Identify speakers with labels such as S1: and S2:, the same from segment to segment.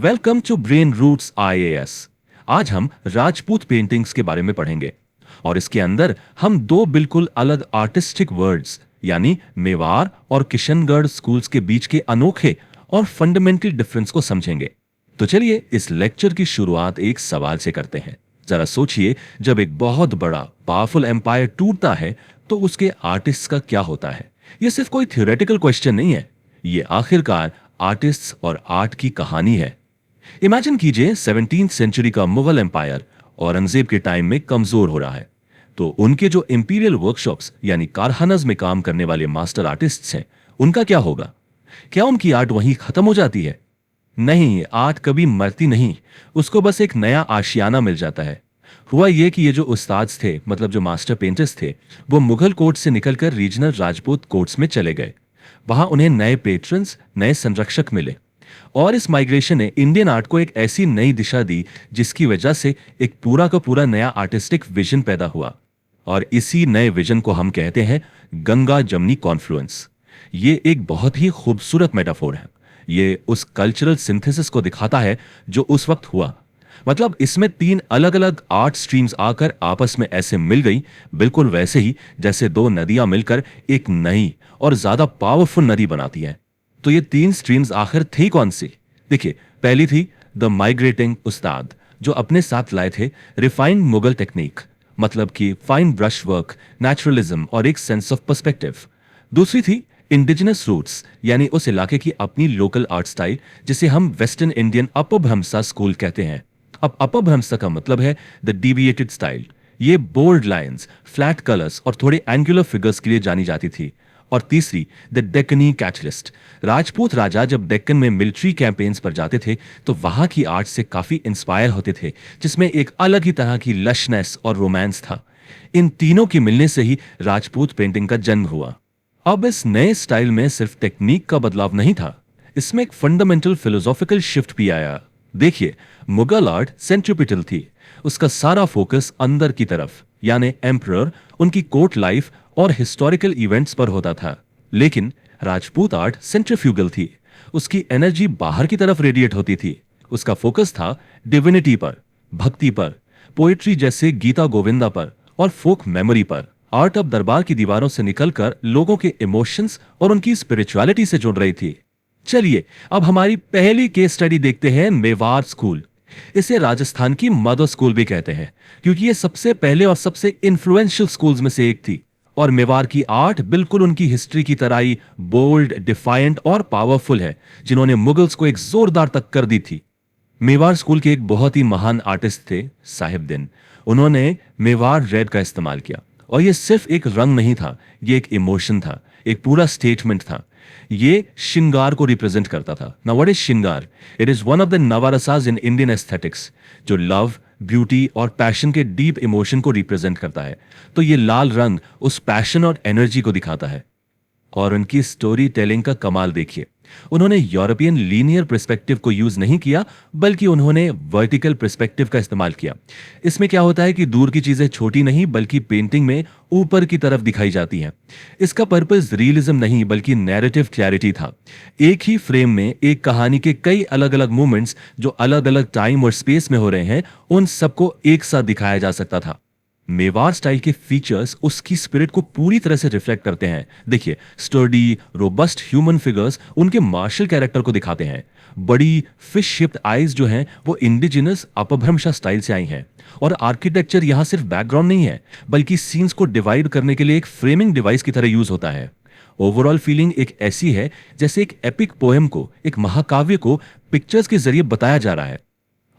S1: Welcome to brain roots IAS. आज हम Rajput paintings के बारे में पढ़ेंगे और इसके अंदर हम दो बिल्कुल अलग आर्टिस्टिक वर्ड्स यानी मेवाड़ और किशनगढ़ स्कूल्स के बीच के अनोखे और फंडामेंटल डिफरेंस को समझेंगे। तो चलिए इस लेक्चर की शुरुआत एक सवाल से करते हैं। जरा सोचिए, जब एक बहुत बड़ा पावरफुल एम्पायर टूटता है तो उसके आर्टिस्ट का क्या होता है। यह सिर्फ कोई थ्योरेटिकल क्वेश्चन नहीं है, ये आखिरकार आर्टिस्ट्स और आर्ट की कहानी है। इमेजिन कीजिए 17th सेंचुरी का मुगल एम्पायर औरंगजेब के टाइम में कमजोर हो रहा है, तो उनके जो इंपीरियल वर्कशॉप्स यानी कारखानाज में काम करने वाले मास्टर आर्टिस्ट्स हैं, उनका क्या होगा? क्या उनकी आर्ट वहीं खत्म हो जाती है? नहीं, आर्ट कभी मरती नहीं, उसको बस एक नया आशियाना मिल जाता है। हुआ ये कि ये जो उस्ताद थे, मतलब जो मास्टर पेंटर्स थे, वो मुगल कोर्ट से निकलकर रीजनल राजपूत कोर्ट्स में चले गए। वहां उन्हें नए पेट्रन्स, नए संरक्षक मिले और इस माइग्रेशन ने इंडियन आर्ट को एक ऐसी नई दिशा दी जिसकी वजह से एक पूरा का पूरा नया आर्टिस्टिक विजन पैदा हुआ। और इसी नए विजन को हम कहते हैं गंगा जमनी कॉन्फ्लुएंस। ये एक बहुत ही खूबसूरत मेटाफोर है। ये उस कल्चरल सिंथेसिस को दिखाता है जो उस वक्त हुआ। मतलब इसमें तीन अलग अलग आर्ट स्ट्रीम्स आकर आपस में ऐसे मिल गई, बिल्कुल वैसे ही जैसे दो नदियां मिलकर एक नई और ज्यादा पावरफुल नदी बनाती हैं। तो ये तीन स्ट्रीम्स आखिर थी कौन सी? देखिए, पहली थी द माइग्रेटिंग उस्ताद, जो अपने साथ लाए थे रिफाइंड मुगल टेक्निक, मतलब कि फाइन ब्रश वर्क, नेचुरलिज्म और एक सेंस ऑफ पर्सपेक्टिव। दूसरी थी इंडिजिनस रूट्स, यानी उस इलाके की अपनी लोकल आर्ट स्टाइल, जिसे हम वेस्टर्न इंडियन अपभ्रंश स्कूल कहते हैं। अब अपभ्रंश का मतलब है द डिविएटेड स्टाइल। ये बोल्ड लाइंस, फ्लैट कलर्स और थोड़े एंगुलर फिगर्स के लिए जानी जाती थी। और तीसरी द डेक्कनी कैटलिस्ट। राजपूत राजा जब डेक्कन में मिलिट्री कैंपेन्स पर जाते थे तो वहां की आर्ट से काफी इंस्पायर होते थे, जिसमें एक अलग ही तरह की लशनेस और रोमांस था। इन तीनों के मिलने से ही राजपूत पेंटिंग का जन्म हुआ। अब इस नए स्टाइल में सिर्फ टेक्निक का बदलाव नहीं था, इसमें एक फंडामेंटल फिलोसॉफिकल शिफ्ट भी आया। देखिए, मुगल आर्ट सेंट्रिपिटल थी, उसका सारा फोकस अंदर की तरफ यानी एम्परर, उनकी कोर्ट लाइफ और हिस्टोरिकल इवेंट्स पर होता था। लेकिन राजपूत आर्ट सेंट्रीफ्यूगल थी, उसकी एनर्जी बाहर की तरफ रेडिएट होती थी। उसका फोकस था डिविनिटी पर, भक्ति पर, पोएट्री जैसे गीता गोविंदा पर और फोक मेमोरी पर। आर्ट अब दरबार की दीवारों से निकलकर लोगों के इमोशंस और उनकी स्पिरिचुअलिटी से जुड़ रही थी। चलिए अब हमारी पहली केस स्टडी देखते हैं, मेवाड़ स्कूल। इसे राजस्थान की मदर स्कूल भी कहते हैं क्योंकि ये सबसे पहले और सबसे इन्फ्लुएंशियल स्कूल्स में से एक थी। और मेवाड़ की आर्ट बिल्कुल उनकी हिस्ट्री की तरह ही बोल्ड, डिफाइंट और पावरफुल है, जिन्होंने मुगल्स को एक जोरदार टक्कर दी थी। मेवाड़ स्कूल के एक बहुत ही महान आर्टिस्ट थे साहिबदीन। उन्होंने मेवाड़ रेड का इस्तेमाल किया और ये सिर्फ एक रंग नहीं था, ये एक इमोशन था, एक पूरा स्टेटमेंट था। ये श्रृंगार को रिप्रेजेंट करता था। Now what is shringar? It is one of the navarasas in Indian aesthetics, जो लव, ब्यूटी और पैशन के डीप इमोशन को रिप्रेजेंट करता है। तो ये लाल रंग उस पैशन और एनर्जी को दिखाता है। और उनकी स्टोरी टेलिंग का कमाल देखिए, उन्होंने यूरोपियन लीनियर पर्सपेक्टिव को यूज नहीं किया, बल्कि उन्होंने वर्टिकल पर्सपेक्टिव का इस्तेमाल किया। इसमें क्या होता है कि दूर की चीजें छोटी नहीं बल्कि पेंटिंग में ऊपर की तरफ दिखाई जाती हैं। इसका पर्पस रियलिज्म नहीं बल्कि नैरेटिव क्लैरिटी था। एक ही फ्रेम में एक कहानी के कई अलग अलग मूवमेंट्स जो अलग अलग टाइम और स्पेस में हो रहे हैं, उन सबको एक साथ दिखाया जा सकता था। मेवाड़ स्टाइल के फीचर्स उसकी स्पिरिट को पूरी तरह से रिफ्लेक्ट करते हैं। देखिए, स्टर्डी, रोबस्ट ह्यूमन फिगर्स उनके मार्शल कैरेक्टर को दिखाते हैं। बड़ी फिश शेप्ड आईज जो हैं वो इंडिजिनस अपभ्रंश स्टाइल से आई हैं। और आर्किटेक्चर यहाँ सिर्फ बैकग्राउंड नहीं है, बल्कि सीन्स को डिवाइड करने के लिए एक फ्रेमिंग डिवाइस की तरह यूज होता है। ओवरऑल फीलिंग एक ऐसी है जैसे एक एपिक पोएम को, एक महाकाव्य को पिक्चर्स के जरिए बताया जा रहा है।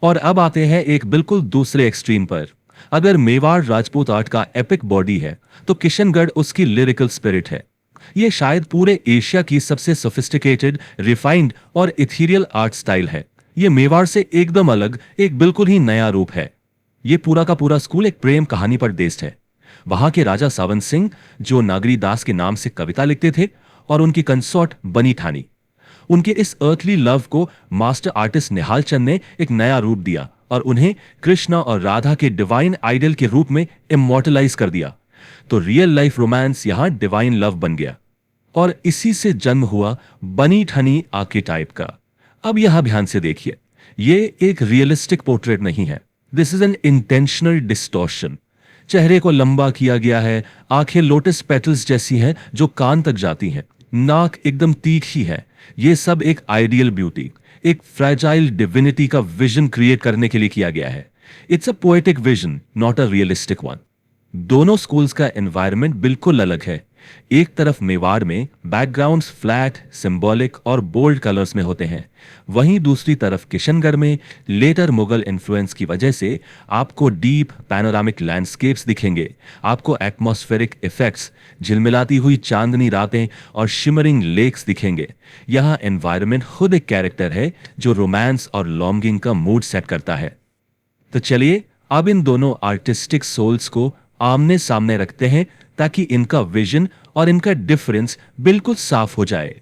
S1: और अब आते हैं एक बिल्कुल दूसरे एक्सट्रीम पर। अगर मेवाड़ राजपूत आर्ट का एपिक बॉडी है तो किशनगढ़ उसकी लिरिकल स्पिरिट है। यह शायद पूरे एशिया की सबसे सोफिस्टिकेटेड, रिफाइंड और इथीरियल आर्ट स्टाइल है। यह मेवाड़ से एकदम अलग, एक बिल्कुल ही नया रूप है। यह पूरा का पूरा स्कूल एक प्रेम कहानी पर बेस्ड है। वहां के राजा सावन सिंह, जो नागरी दास के नाम से कविता लिखते थे, और उनकी कंसोर्ट बनी ठानी, उनके इस अर्थली लव को मास्टर आर्टिस्ट निहाल चंद ने एक नया रूप दिया और उन्हें कृष्णा और राधा के डिवाइन आइडल के रूप में इमॉर्टलाइज कर दिया। तो रियल लाइफ रोमांस यहां डिवाइन लव बन गया और इसी से जन्म हुआ बनी ठनी आर्केटाइप का। अब यहां ध्यान से देखिए, ये एक रियलिस्टिक पोर्ट्रेट नहीं है, this is an intentional distortion. चेहरे को लंबा किया गया है, आंखें लोटस पेटल्स जैसी हैं जो कान तक जाती हैं, नाक एकदम तीखी है। ये सब एक आइडियल ब्यूटी, एक फ्रेजाइल डिविनिटी का विजन क्रिएट करने के लिए किया गया है। It's a poetic vision, not a realistic one. दोनों स्कूल्स का एनवायरनमेंट बिल्कुल अलग है। एक तरफ मेवाड़ में बैकग्राउंड्स फ्लैट, सिंबॉलिक और बोल्ड कलर्स में होते हैं, वहीं दूसरी तरफ किशनगढ़ में लेटर मुगल इन्फ्लुएंस की वजह से आपको डीप पैनोरामिक लैंडस्केप्स दिखेंगे, आपको एटमॉस्फेरिक इफेक्ट्स, झिलमिलाती हुई चांदनी रातें और शिमरिंग लेक्स दिखेंगे। यहाँ एनवायरनमेंट खुद एक कैरेक्टर है जो रोमांस और लॉन्गिंग का मूड सेट करता है। तो चलिए अब इन दोनों आर्टिस्टिक सोल्स को आमने सामने रखते हैं ताकि इनका विजन और इनका डिफरेंस बिल्कुल साफ हो जाए।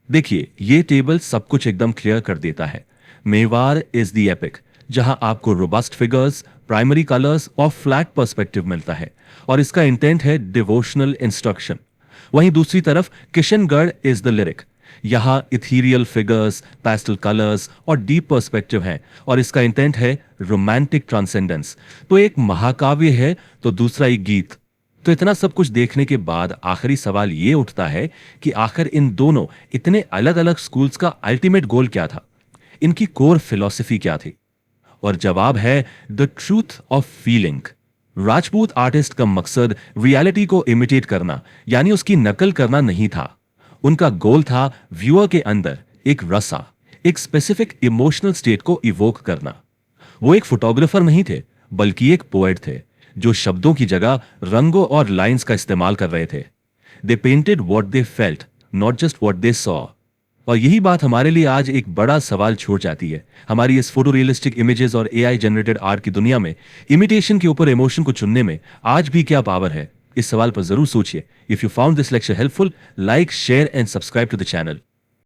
S1: देखिए, ये टेबल सब कुछ एकदम क्लियर कर देता है। मेवाड़ इज द एपिक, जहां आपको रोबस्ट फिगर्स, प्राइमरी कलर्स और फ्लैट पर्सपेक्टिव मिलता है, और इसका इंटेंट है डिवोशनल इंस्ट्रक्शन। वहीं दूसरी तरफ किशनगढ़ इज द लिरिक, यहां इथीरियल फिगर्स, पैस्टल कलर्स और डीप पर्सपेक्टिव है, और इसका इंटेंट है रोमांटिक ट्रांसेंडेंस। तो एक महाकाव्य है तो दूसरा एक गीत। तो इतना सब कुछ देखने के बाद आखिरी सवाल ये उठता है कि आखिर इन दोनों इतने अलग अलग स्कूल्स का अल्टीमेट गोल क्या था, इनकी कोर फिलॉसफी क्या थी? और जवाब है the truth of feeling. Rajput artist का मकसद रियलिटी को इमिटेट करना, यानी उसकी नकल करना नहीं था। उनका गोल था व्यूअर के अंदर एक रसा, एक स्पेसिफिक इमोशनल स्टेट को इवोक करना। वो एक फोटोग्राफर नहीं थे, बल्कि एक पोएट थे जो शब्दों की जगह रंगों और लाइंस का इस्तेमाल कर रहे थे। They painted what they felt, not just what they saw. और यही बात हमारे लिए आज एक बड़ा सवाल छोड़ जाती है। हमारी इस फोटो रियलिस्टिक इमेजेस और एआई जनरेटेड आर्ट की दुनिया में इमिटेशन के ऊपर इमोशन को चुनने में आज भी क्या पावर है? इस सवाल पर जरूर सोचिए। If you found this lecture helpful, like, share and subscribe to the channel.